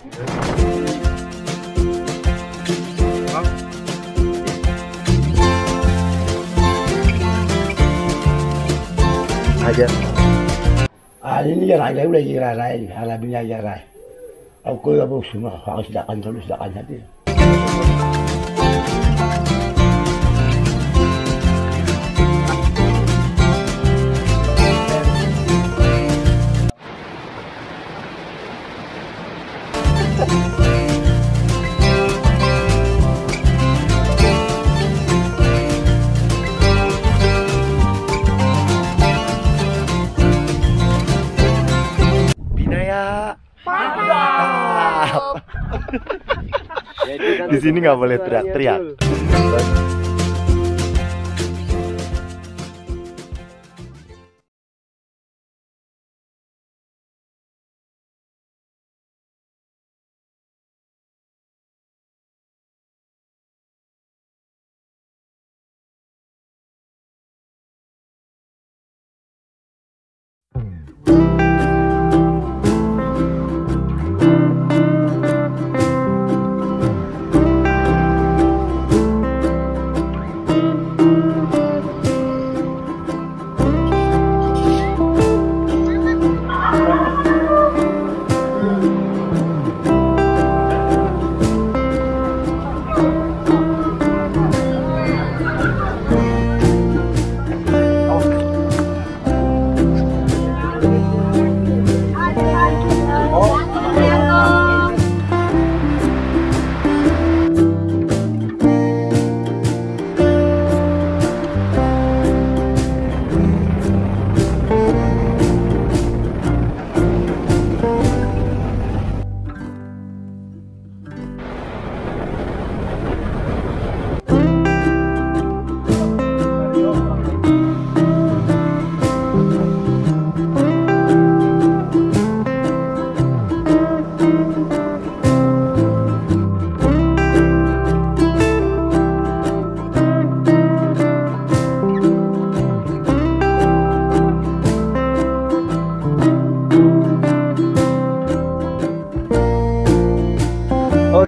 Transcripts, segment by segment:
Aja. Ini ya raya udah jadi raya, alaminya ya raya. Aku ya bos semua, harus sedangkan hati. Di sini nggak boleh teriak-teriak.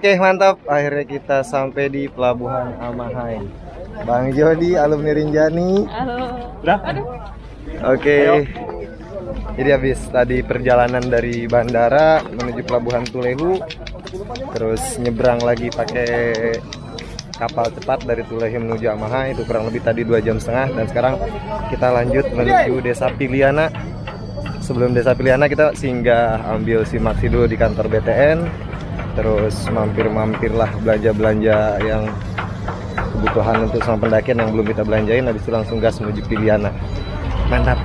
Oke, mantap. Akhirnya kita sampai di Pelabuhan Amahai. Bang Jody, alumni Rinjani. Halo. Udah? Oke. Jadi habis tadi perjalanan dari bandara menuju Pelabuhan Tulehu, terus nyebrang lagi pakai kapal cepat dari Tulehu menuju Amahai, itu kurang lebih tadi 2,5 jam. Dan sekarang kita lanjut menuju Desa Piliana. Sebelum Desa Piliana kita singgah ambil simaksi dulu di kantor BTN. Terus mampir-mampirlah belanja-belanja yang kebutuhan untuk sama pendakian yang belum kita belanjain. Habis itu langsung gas menuju Piliana. Mantap.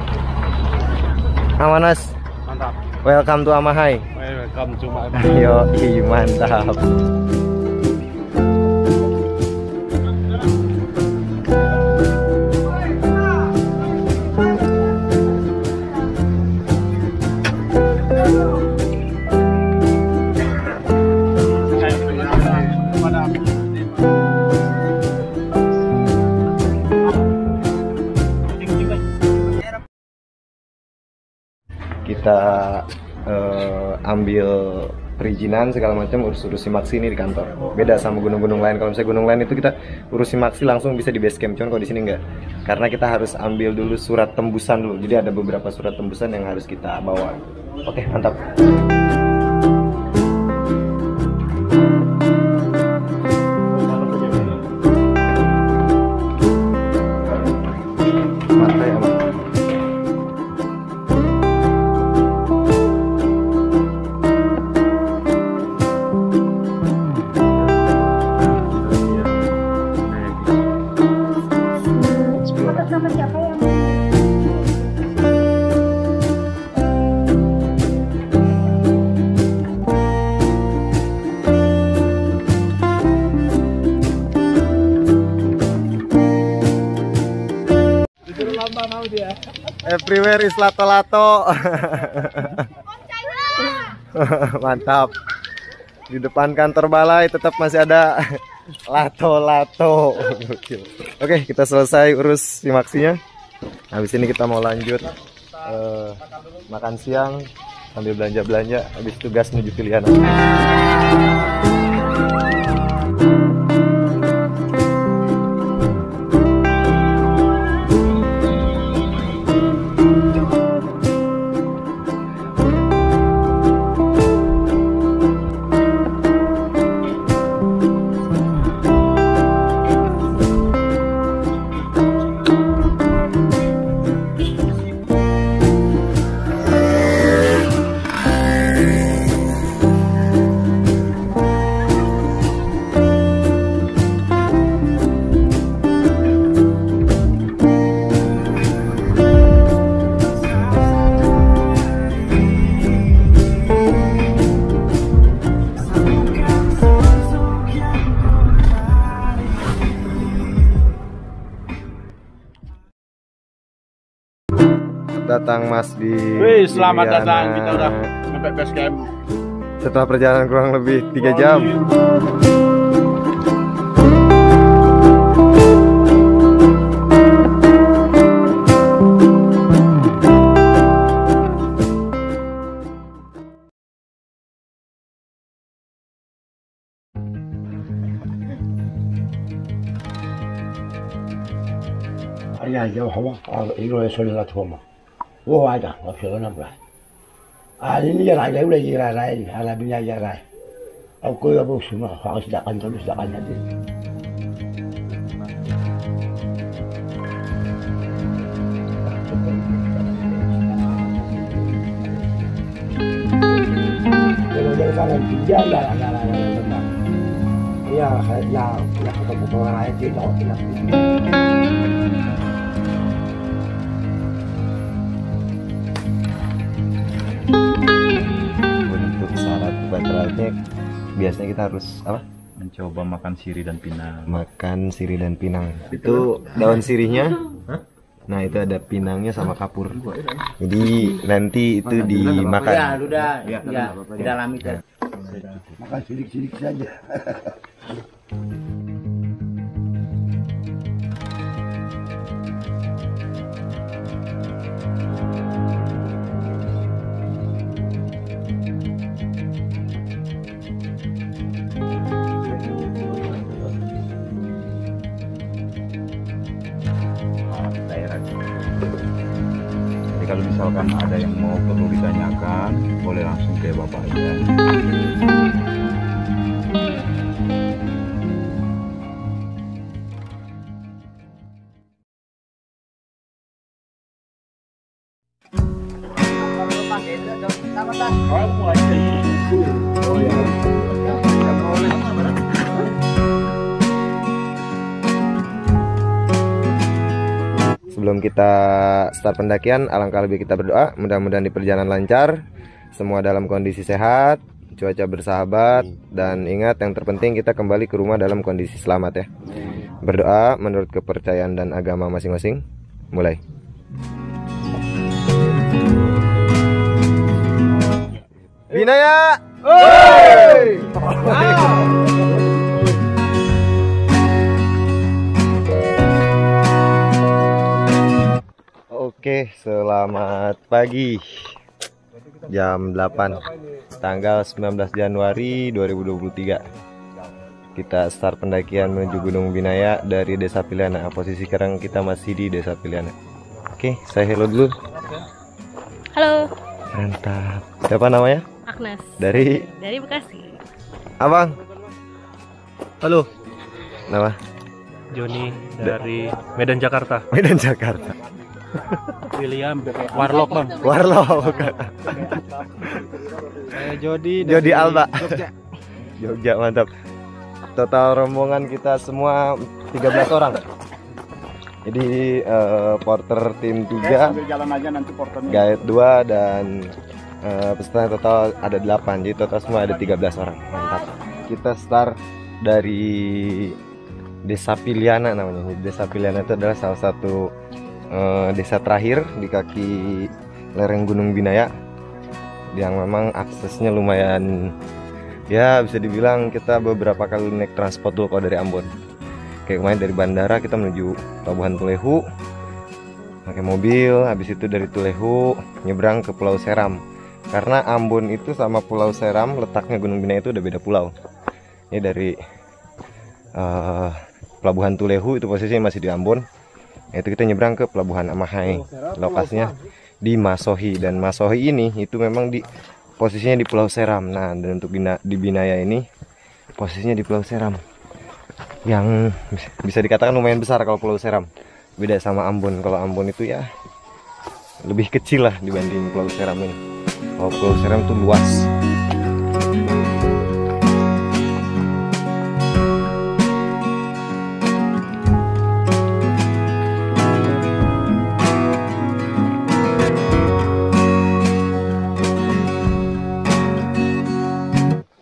Amanas. Mantap. Welcome to Amahai. Welcome to Amahai. Yo, mantap. Kita ambil perizinan segala macam, urus simaksi ini di kantor. Beda sama gunung-gunung lain. Kalau misalnya gunung lain itu kita urus simaksi langsung bisa di base camp. Cuman kalau di sini enggak. Karena kita harus ambil dulu surat tembusan dulu. Jadi ada beberapa surat tembusan yang harus kita bawa. Oke, mantap. Everywhere is lato-lato. Mantap. Di depan kantor balai tetap masih ada lato-lato. Oke, kita selesai urus simaksinya. Habis ini kita mau lanjut makan siang sambil belanja-belanja habis tugas menuju pilihan. Datang Mas di Wih, selamat Liliana. datang, kita udah sampai base camp. Setelah perjalanan kurang lebih 3 jam. Ayan, yo hawa, ilo eso le da toma. Wo ada, wa fi na bra. Ini ya rai le ya rai, ala binya ya rai. Aku ya bos semua, harus dakan terus dakan nanti. Kalau dari sana dia ya teman. Ya, ya ketemu orang lain dia tahu tidak. Untuk syarat baterainya biasanya kita harus apa? Mencoba makan sirih dan pinang. Makan sirih dan pinang. Itu daun sirihnya. Nah, itu ada pinangnya sama kapur. Jadi nanti itu dimakan. Ya, udah, ya, di dalam itu. Makan sidik-sidik saja. Jadi kalau misalkan ada yang mau perlu ditanyakan, boleh langsung ke Bapak aja. Sebelum kita start pendakian, alangkah lebih kita berdoa mudah-mudahan di perjalanan lancar, semua dalam kondisi sehat, cuaca bersahabat, dan ingat yang terpenting kita kembali ke rumah dalam kondisi selamat ya. Berdoa menurut kepercayaan dan agama masing-masing. Mulai. Binaya! Oke, selamat pagi. Jam 8, tanggal 19 Januari 2023. Kita start pendakian menuju Gunung Binaya dari Desa Piliana. Posisi sekarang kita masih di Desa Piliana. Oke, saya hello dulu. Halo, Mantap. Siapa namanya? Agnes Dari Bekasi. Abang. Halo, Nama? Joni dari Medan, Jakarta. Medan, Jakarta. William Warlock, Bang. Warlock. Saya Jody Jody Alba. Jogja, mantap. Total rombongan kita semua 13 orang. Jadi porter tim 3, Jalan aja nanti porternya. guide 2, dan peserta total ada 8. Jadi total semua ada 13 orang. Mantap. Kita start dari Desa Piliana namanya. Desa Piliana itu adalah salah satu desa terakhir di kaki lereng Gunung Binaya, yang memang aksesnya lumayan, ya bisa dibilang kita beberapa kali naik transport dulu kalau dari Ambon. Kayak kemarin dari bandara kita menuju Pelabuhan Tulehu pakai mobil, habis itu dari Tulehu nyebrang ke Pulau Seram. Karena Ambon itu sama Pulau Seram, letaknya Gunung Binaya itu udah beda pulau. Ini dari Pelabuhan Tulehu itu posisinya masih di Ambon. Itu kita nyebrang ke Pelabuhan Amahai, lokasinya di Masohi. Dan Masohi ini itu memang di posisinya di Pulau Seram. Nah, dan untuk di Binaya ini posisinya di Pulau Seram, yang bisa dikatakan lumayan besar kalau Pulau Seram. Beda sama Ambon. Kalau Ambon itu ya lebih kecil lah dibanding Pulau Seram ini. Kalau Pulau Seram tuh luas.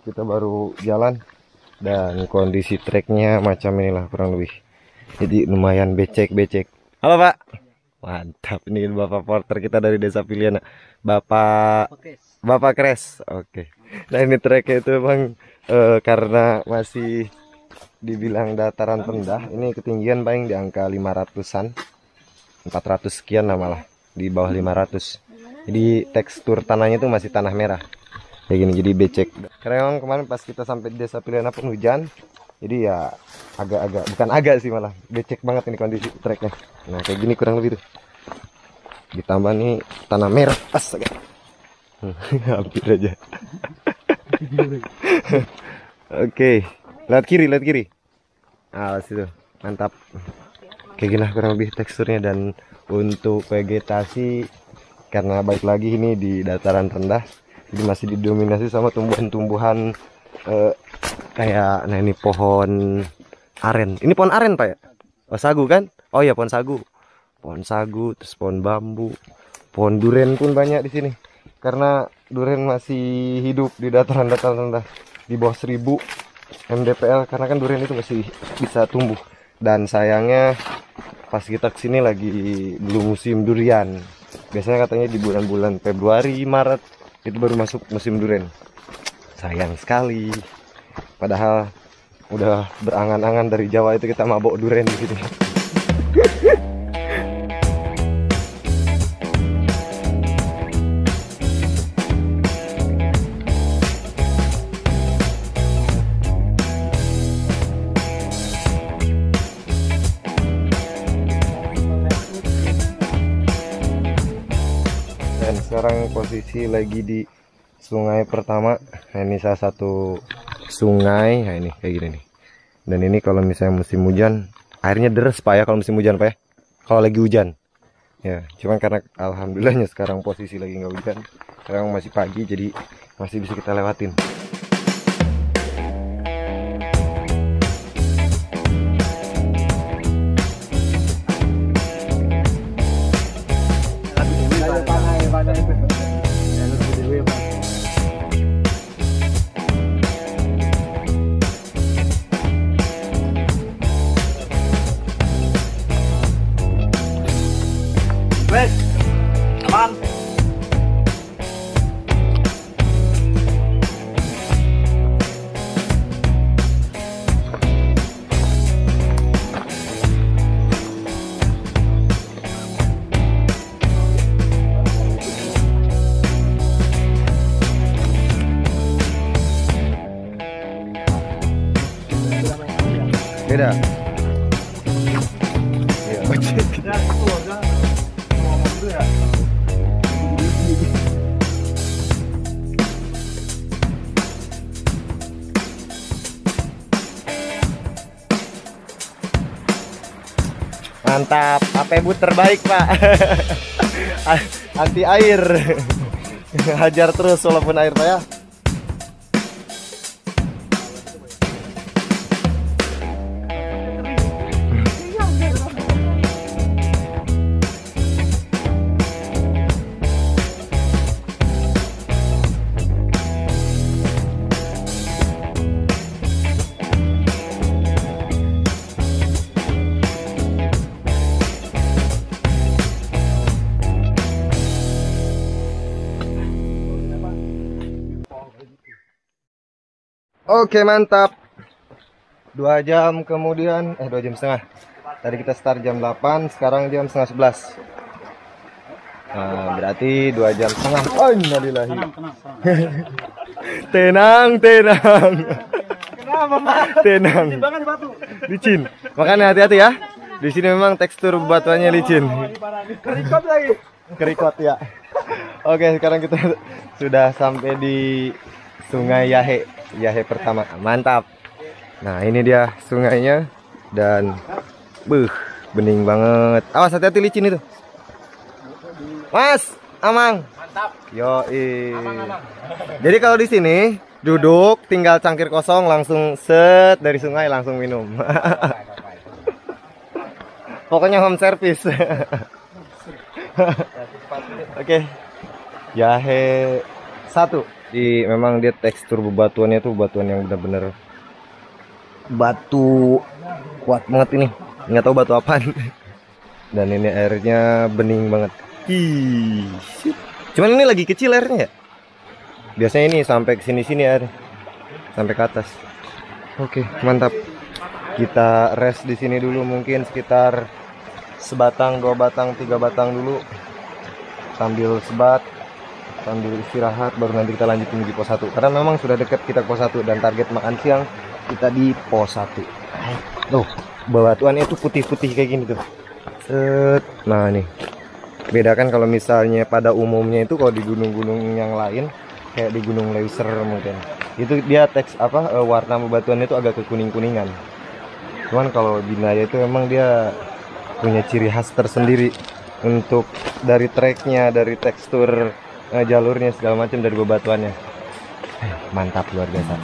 Kita baru jalan dan kondisi treknya macam inilah kurang lebih. Jadi lumayan becek-becek. Halo Pak. Mantap, ini Bapak porter kita dari Desa Piliana. Bapak Kres. Oke. Nah, ini treknya itu memang karena masih dibilang dataran rendah, ini ketinggian paling di angka 500-an. 400 sekian lah malah, di bawah 500. Jadi tekstur tanahnya itu masih tanah merah. Kayak gini, jadi becek. Karena memang kemarin pas kita sampai di Desa Piliana pun hujan. Jadi ya bukan agak sih, malah becek banget ini kondisi treknya. Nah, kayak gini kurang lebih tuh. Ditambah nih tanah merah, astaga. Hampir aja. Oke, lihat kiri. Awas itu, mantap. Kayak gini kurang lebih teksturnya. Dan untuk vegetasi, karena balik lagi ini di dataran rendah, jadi masih didominasi sama tumbuhan-tumbuhan kayak, nah ini pohon aren. Ini pohon aren Pak ya? Oh, sagu kan? Oh iya, pohon sagu. Pohon sagu, terus pohon bambu, pohon duren pun banyak di sini. Karena duren masih hidup di dataran-dataran rendah di bawah 1000 mdpl, karena kan duren itu masih bisa tumbuh. Dan sayangnya pas kita kesini lagi belum musim durian. Biasanya katanya di bulan-bulan Februari, Maret itu baru masuk musim duren. Sayang sekali. Padahal udah berangan-angan dari Jawa itu kita mabok duren di sini. Dan sekarang posisi lagi di sungai pertama. Nah, ini salah satu sungai. Nah, ini kayak gini nih. Dan ini kalau misalnya musim hujan, airnya deres Pak ya kalau musim hujan Pak ya. Kalau lagi hujan. Ya, cuman karena alhamdulillahnya sekarang posisi lagi nggak hujan. Sekarang masih pagi, jadi masih bisa kita lewatin. Beda. Iya, mantap, HP boot terbaik Pak. Anti air. Hajar terus walaupun air Pak ya. Oke, mantap. 2 jam kemudian, 2 jam setengah. Tadi kita start jam 8, sekarang jam setengah 11. Nah, berarti 2 jam setengah. Oh, innalillahi. Tenang, tenang. Tenang. Licin. Makanya hati-hati ya. Di sini memang tekstur batuannya licin. Kerikot lagi. Kerikot ya. Oke, sekarang kita sudah sampai di Sungai Yahe. Yahe pertama. Mantap. Nah, ini dia sungainya dan bening banget. Awas, hati-hati licin itu. Mas, Amang. Mantap. Yoi. Jadi kalau di sini duduk tinggal cangkir kosong langsung set dari sungai langsung minum. Pokoknya home service. Oke. Yahe 1. Memang dia tekstur bebatuannya tuh batuan yang benar-benar batu kuat banget ini. Nggak tahu batu apaan. Dan ini airnya bening banget. Ih, cuman ini lagi kecil airnya ya. Biasanya ini sampai ke sini-sini air, sampai ke atas. Oke, mantap. Kita rest di sini dulu mungkin sekitar sebatang, 2 batang, 3 batang dulu. Sambil sebat, sambil istirahat, baru nanti kita lanjutin di pos 1. Karena memang sudah dekat kita pos 1 dan target makan siang kita di pos 1. Tuh, batuannya itu putih-putih kayak gini tuh. Set. Nah, nih. Bedakan kalau misalnya pada umumnya itu kalau di gunung-gunung yang lain kayak di Gunung Leuser mungkin itu dia warna bebatuannya itu agak kekuning-kuningan. Cuman kalau di Naya itu memang dia punya ciri khas tersendiri untuk dari treknya, dari tekstur jalurnya segala macam, dari bebatuannya. Mantap, luar biasa.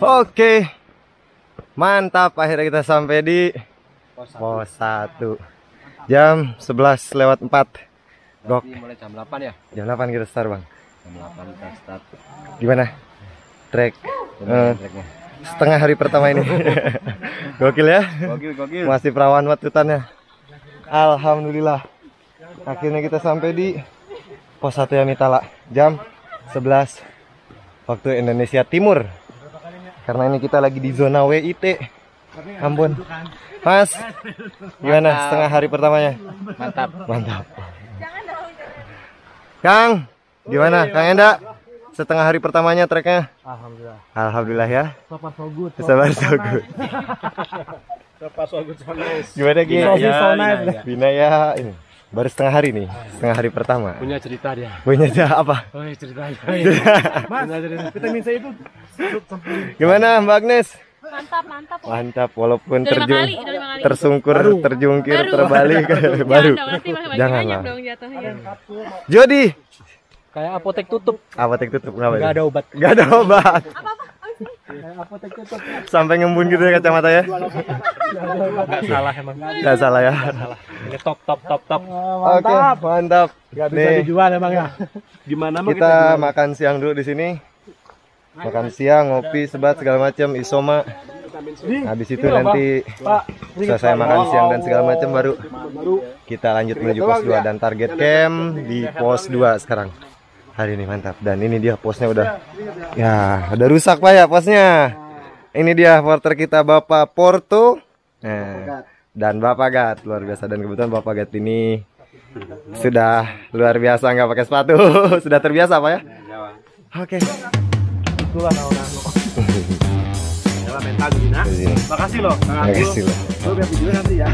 Oke, mantap. Akhirnya kita sampai di pos 1. Jam 11:04. Gok. Mulai jam 8 ya? Jam 8 kita start, Bang. Jam 8 kita start. Gimana? Trek setengah hari pertama ini. Gokil ya? Gokil. Masih perawan watutannya. Alhamdulillah. Akhirnya kita sampai di pos 1 Yamitala. Jam 11 waktu Indonesia Timur. Karena ini kita lagi di zona WIT. Ampun. Mas, gimana setengah hari pertamanya? Mantap. Kang, gimana? Kang Enda, setengah hari pertamanya treknya? Alhamdulillah ya. So far so good. Gimana Ki? Bina ya ini. Baru setengah hari nih, setengah hari pertama. Punya cerita dia. Punya apa? Oh, cerita. Mas, vitamin C itu. Gimana Mbak Agnes? Mantap, walaupun tersungkur, terjungkir, terbalik. Baru. Janganlah. Jody, Kayak apotek tutup. Apotek tutup kenapa? Nggak itu? ada obat. Nggak ada obat. Kayak apotek tutup. Sampai ngembun gitu ya kacamata ya. Nggak salah emang. Nggak salah ya. Salah. Ini top. Oke, mantap. Nggak bisa dijual emang ya. Gimana mah Kita makan siang dulu di sini. Makan siang, ngopi, sebat segala macam, isoma. Habis itu nanti selesai makan siang dan segala macam baru kita lanjut menuju pos 2 dan target camp di pos 2 sekarang. Hari ini mantap. Dan ini dia posnya udah rusak Pak ya posnya. Ini dia porter kita Bapak Porto. Dan Bapak Gat luar biasa, dan kebetulan Bapak Gat ini sudah luar biasa nggak pakai sepatu. Sudah terbiasa Pak ya. Oke. itulah naon-naon. Ya mental gini. Makasih loh. Makasih loh. Lo biar video nanti ya.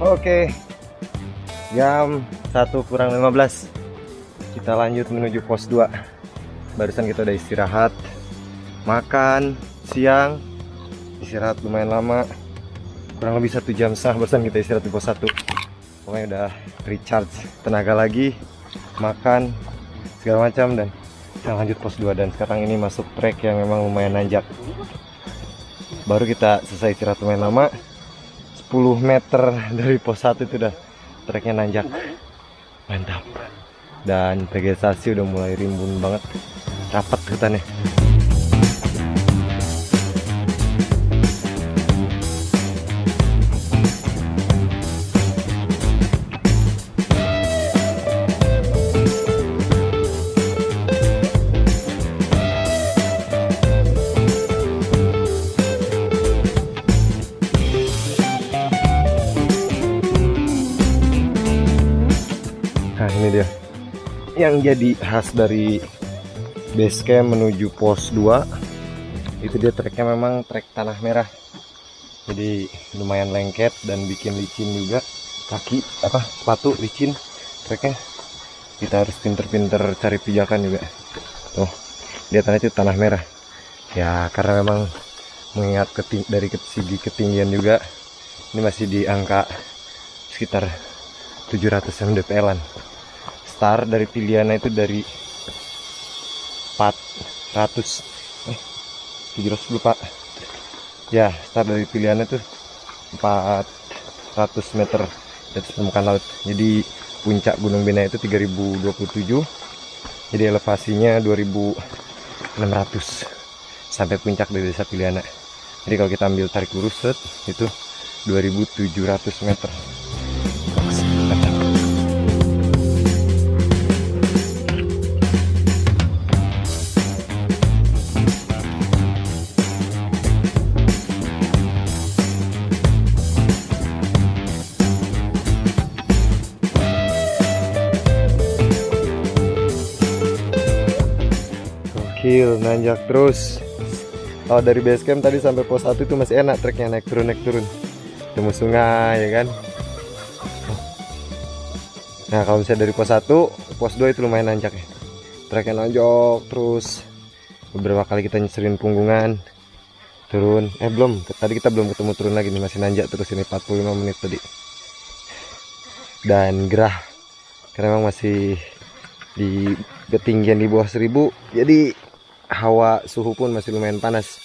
Oke, jam 1:15 kita lanjut menuju pos 2. Barusan kita udah istirahat, makan siang, istirahat lumayan lama, kurang lebih 1,5 jam. Barusan kita istirahat di pos 1. Pokoknya udah recharge tenaga lagi, makan segala macam, dan kita lanjut pos 2. Dan sekarang ini masuk trek yang memang lumayan nanjak. Baru kita selesai istirahat lumayan lama, 10 meter dari pos 1 itu udah treknya nanjak, mantap. Dan vegetasi udah mulai rimbun banget, rapat hutannya. Nah ini dia yang jadi khas dari base camp menuju pos 2. Itu dia treknya memang trek tanah merah, jadi lumayan lengket dan bikin licin juga. Kaki sepatu licin treknya, kita harus pinter-pinter cari pijakan juga. Tuh dia tanah itu tanah merah ya, karena memang mengingat dari segi ketinggian juga ini masih di angka sekitar 700 mdpl-an. Start dari pilihannya itu dari 700 lupa ya, start dari pilihannya tuh 400 meter di atas permukaan laut. Jadi puncak Gunung Bina itu 3027, jadi elevasinya 2600 sampai puncak dari desa Piliana. Jadi kalau kita ambil tarik lurus itu 2700 meter. Nanjak terus. Kalau dari base camp tadi sampai pos 1 itu masih enak treknya, naik turun temu sungai ya kan. Nah kalau misalnya dari pos 1 pos 2 itu lumayan nanjak ya, treknya nanjak terus. Beberapa kali kita nyeserin punggungan turun, belum, tadi kita belum ketemu turun lagi nih, masih nanjak terus ini 45 menit tadi. Dan gerah karena memang masih di ketinggian di bawah 1000, jadi hawa suhu pun masih lumayan panas.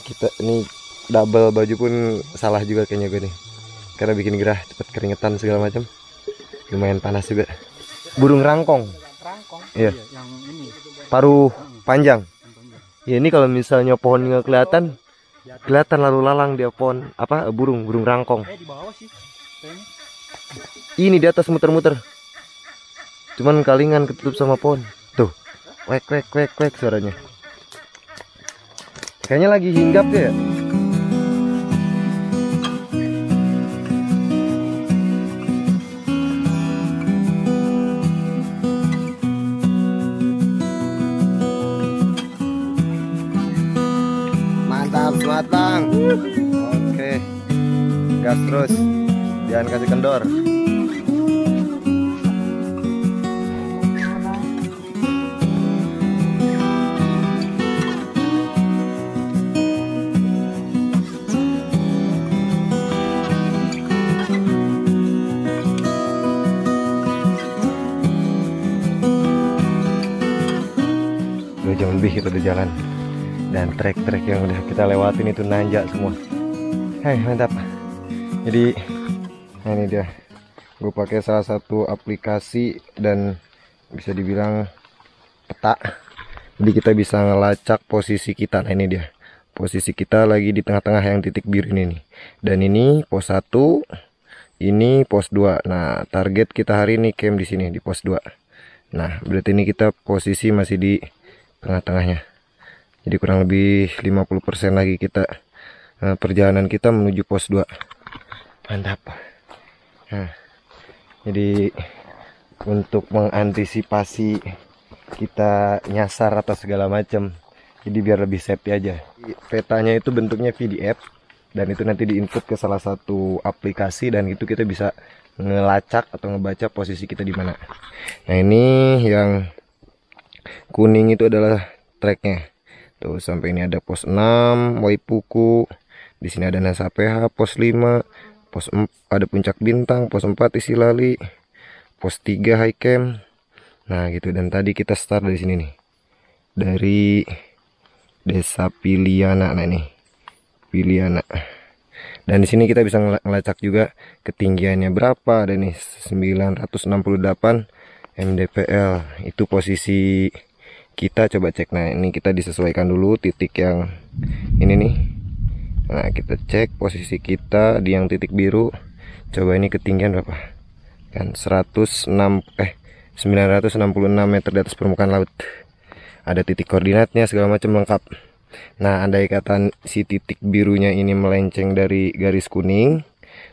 Kita ini double baju pun salah juga kayaknya gue nih, karena bikin gerah, cepet keringetan segala macam, lumayan panas juga. Burung rangkong Iya. Yang ini. Paruh panjang. Ya ini kalau misalnya pohon nggak kelihatan, kelihatan lalu lalang dia pohon apa burung rangkong. Di bawah sih. Ini di atas muter-muter. Cuman kalingan ketutup sama pohon. Tuh, wek wek wek wek suaranya. Kayaknya lagi hinggap ya. Mantap, semangat Bang. Oke. Gas terus. Jangan kasih kendor. Jam lebih kita udah jalan dan trek-trek yang udah kita lewatin itu nanjak semua. Hai, mantap. Jadi nah ini dia, gue pakai salah satu aplikasi dan bisa dibilang peta, jadi kita bisa ngelacak posisi kita. Nah ini dia, posisi kita lagi di tengah-tengah yang titik biru ini nih, dan ini pos 1, ini pos 2. Nah target kita hari ini camp di sini di pos 2. Nah berarti ini kita posisi masih di tengah-tengahnya, jadi kurang lebih 50% lagi kita perjalanan kita menuju pos 2. Mantap. Nah, jadi untuk mengantisipasi kita nyasar atau segala macam, jadi biar lebih safety aja, petanya itu bentuknya PDF dan itu nanti diinput ke salah satu aplikasi dan itu kita bisa ngelacak atau ngebaca posisi kita di mana. Nah ini yang kuning itu adalah treknya. Tuh sampai ini ada pos 6 Waipuku. Di sini ada Nasa PH pos 5, pos 4 ada Puncak Bintang, pos 4 Isilali, pos 3 High Camp. Nah, gitu, dan tadi kita start dari sini nih. Dari Desa Piliana. Nah, ini Piliana. Dan di sini kita bisa ngelacak juga ketinggiannya berapa. Ada nih 968 mdpl. Itu posisi kita, coba cek. Nah ini kita disesuaikan dulu titik yang ini nih. Nah kita cek posisi kita di yang titik biru. Coba ini ketinggian berapa kan, 966 meter di atas permukaan laut. Ada titik koordinatnya segala macam lengkap. Nah andai kata si titik birunya ini melenceng dari garis kuning,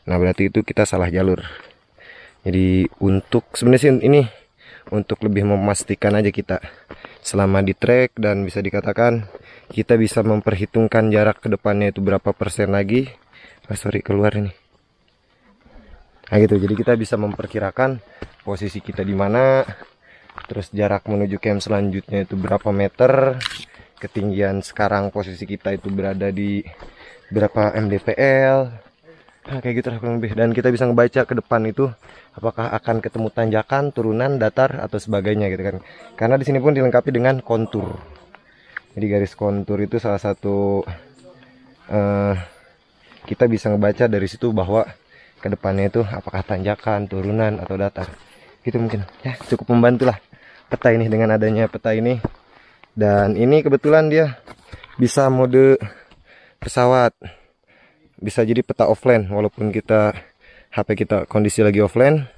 nah berarti itu kita salah jalur. Jadi untuk sebenarnya sih ini untuk lebih memastikan aja kita selama di trek, dan bisa dikatakan kita bisa memperhitungkan jarak ke depannya itu berapa persen lagi. Sorry keluar ini. Nah gitu, jadi kita bisa memperkirakan posisi kita di mana, terus jarak menuju camp selanjutnya itu berapa meter, ketinggian sekarang posisi kita itu berada di berapa mdpl. Nah, kayak gitu kurang lebih, dan kita bisa ngebaca ke depan itu apakah akan ketemu tanjakan, turunan, datar atau sebagainya gitu kan. Karena di sini pun dilengkapi dengan kontur. Jadi garis kontur itu salah satu kita bisa ngebaca dari situ bahwa ke depannya itu apakah tanjakan, turunan atau datar. Gitu mungkin. Ya, cukup membantu lah peta ini dengan adanya peta ini. Dan ini kebetulan dia bisa mode pesawat. Bisa jadi peta offline, walaupun kita HP kita kondisi lagi offline,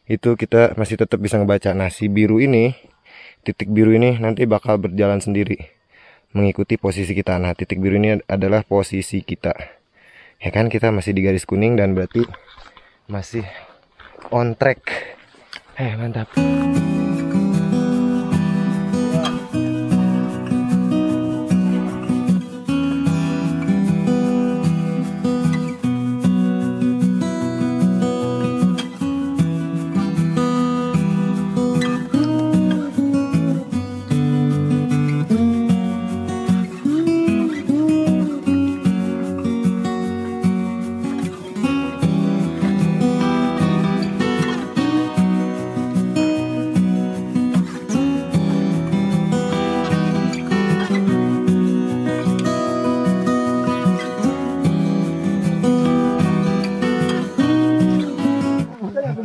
itu kita masih tetap bisa ngebaca. Nah si biru ini, titik biru ini nanti bakal berjalan sendiri mengikuti posisi kita. Nah titik biru ini adalah posisi kita, ya kan, kita masih di garis kuning dan berarti masih on track. Mantap.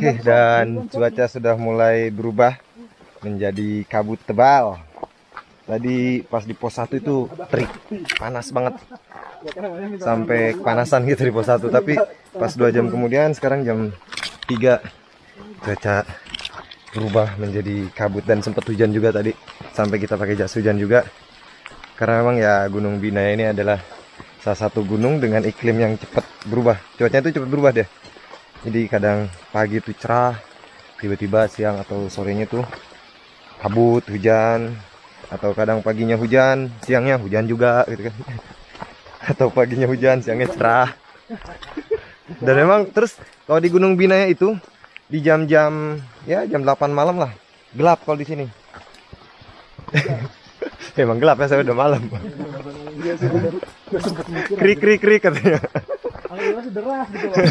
Oke, dan cuaca sudah mulai berubah. menjadi kabut tebal. Tadi pas di pos 1 itu terik, panas banget. Sampai kepanasan gitu di pos 1. Tapi pas 2 jam kemudian, sekarang jam 3, cuaca berubah menjadi kabut dan sempat hujan juga tadi. Sampai kita pakai jas hujan juga. Karena memang ya Gunung Binaya ini adalah salah satu gunung dengan iklim yang cepat berubah. Cuacanya itu cepat berubah deh. Jadi kadang pagi itu cerah, tiba-tiba siang atau sorenya tuh kabut, hujan. Atau kadang paginya hujan, siangnya hujan juga gitu kan. Atau paginya hujan, siangnya cerah. Dan memang terus kalau di Gunung Binaya itu di jam-jam ya jam 8 malam lah gelap kalau di sini. Emang gelap ya, saya udah malam. Krik krik krik katanya. Anginnya deras gitu.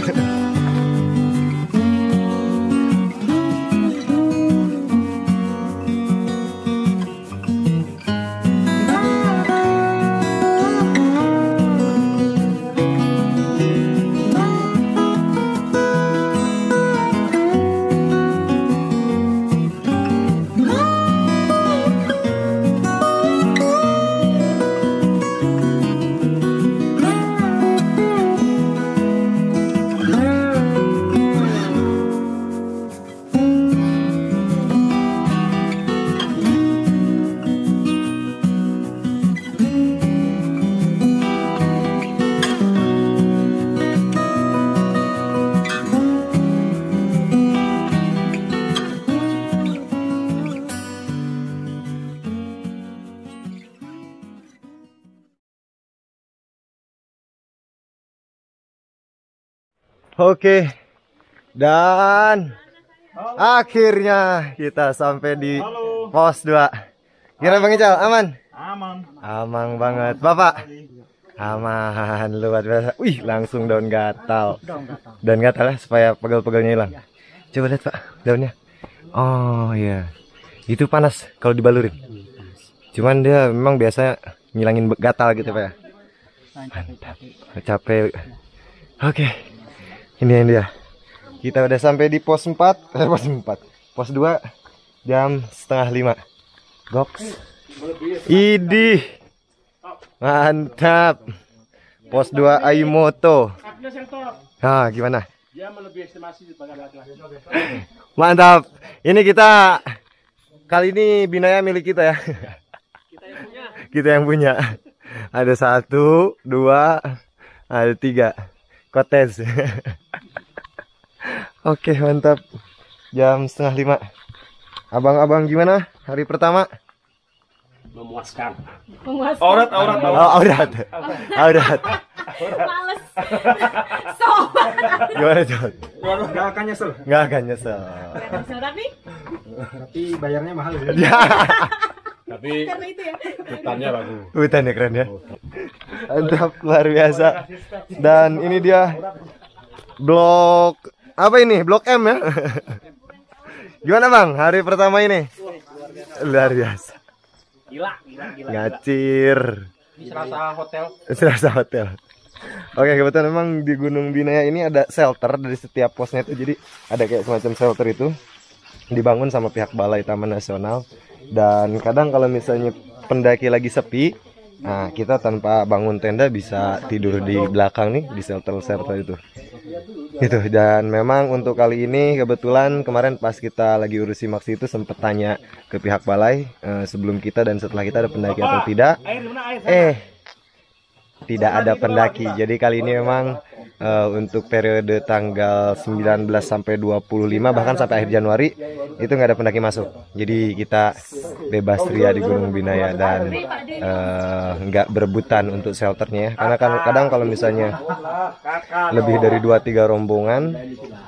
Oke, dan akhirnya kita sampai di pos 2. Gimana Bang Ical? Aman? Aman. Aman banget, Bapak. Aman, luar biasa. Wih, langsung daun gatal. Daun gatal ya, supaya pegel-pegelnya hilang. Coba lihat Pak, daunnya. Oh iya, itu panas kalau dibalurin. Cuman dia memang biasa ngilangin gatal gitu Pak ya. Mantap, capek. Oke. Ini yang dia. Kita udah sampai di pos 4, pos 2 jam setengah 5. Goks. Idih. Mantap. Pos 2 Ayumoto. Nah, gimana? Dia melebihi estimasi sebagai laki-laki. Mantap. Ini kita kali ini Binaya milik kita ya. Kita yang punya. Ada 1, 2, ada 3. Kotes. Oke, mantap. Jam setengah 5. Abang-abang gimana hari pertama? Memuaskan. Memuaskan. Aurat. Males. Sobat. Gimana John? Gak akan nyesel. Nggak akan nyesel. Tapi Tapi bayarnya mahal ya. Ya. Tapi karena itu ya. hutannya bagus. Hutannya keren ya. Mantap, luar biasa. Dan ini dia blok apa ini? Blok M ya. Gimana Bang hari pertama ini? Luar biasa. Gila. Ngacir. Ini serasa hotel. Serasa hotel. Oke, kebetulan memang di Gunung Binaya ini ada shelter dari setiap posnya itu. Jadi ada kayak semacam shelter itu dibangun sama pihak Balai Taman Nasional. Dan kadang kalau misalnya pendaki lagi sepi, nah kita tanpa bangun tenda bisa tidur di belakang nih di shelter-shelter itu. Gitu. Dan memang untuk kali ini kebetulan kemarin pas kita lagi urusi maksi itu sempet tanya ke pihak balai sebelum kita dan setelah kita ada pendaki atau tidak. Tidak ada pendaki. Jadi kali ini memang untuk periode tanggal 19 sampai 25 bahkan sampai akhir Januari itu nggak ada pendaki masuk. Jadi kita bebas ria di Gunung Binaya dan nggak berebutan untuk shelternya ya. Karena kadang kalau misalnya lebih dari 2-3 rombongan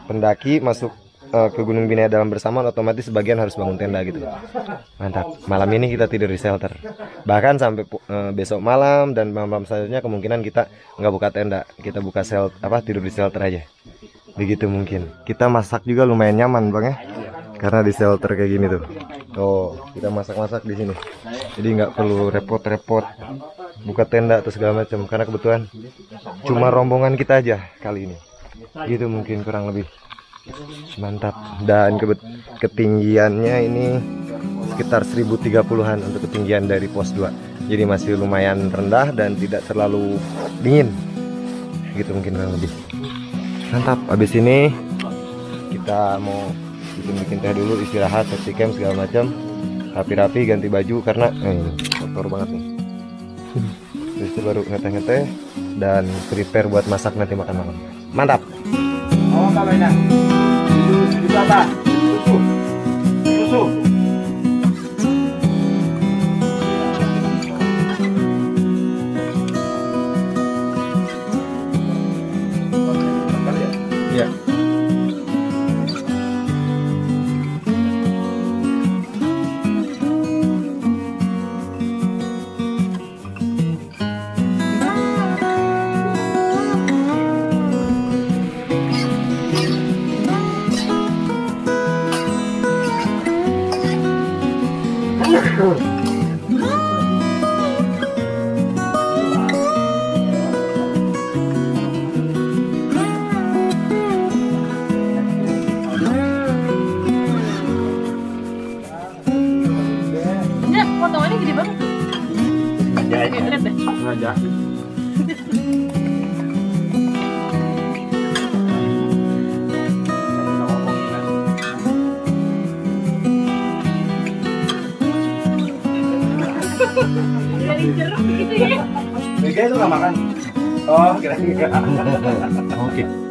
pendaki masuk ke Gunung Binaya dalam bersamaan, otomatis sebagian harus bangun tenda gitu. Mantap. Malam ini kita tidur di shelter. Bahkan sampai besok malam dan malam selanjutnya kemungkinan kita nggak buka tenda, kita buka tidur di shelter aja. Begitu mungkin. Kita masak juga lumayan nyaman Bang ya, karena di shelter kayak gini tuh. Oh, kita masak-masak di sini. Jadi nggak perlu repot-repot buka tenda atau segala macam, karena kebetulan cuma rombongan kita aja kali ini. Gitu mungkin kurang lebih. Mantap. Dan ketinggiannya ini sekitar 1030-an untuk ketinggian dari pos 2. Jadi masih lumayan rendah dan tidak terlalu dingin. Gitu mungkin kurang lebih. Mantap. Habis ini kita mau bikin teh dulu, istirahat, safety camp segala macam. Rapi-rapi, ganti baju karena kotor banget nih. Terus itu baru ngeteh-ngeteh dan prepare buat masak nanti makan malam. Mantap. Oh, apa mainnya? Itu apa? Susu. Susu. Ya. Ya, potongannya gede banget. Oke, lihat deh. Sengaja. Dari jeruk gitu ya. Mega itu nggak makan. Oh, kira-kira. Oke.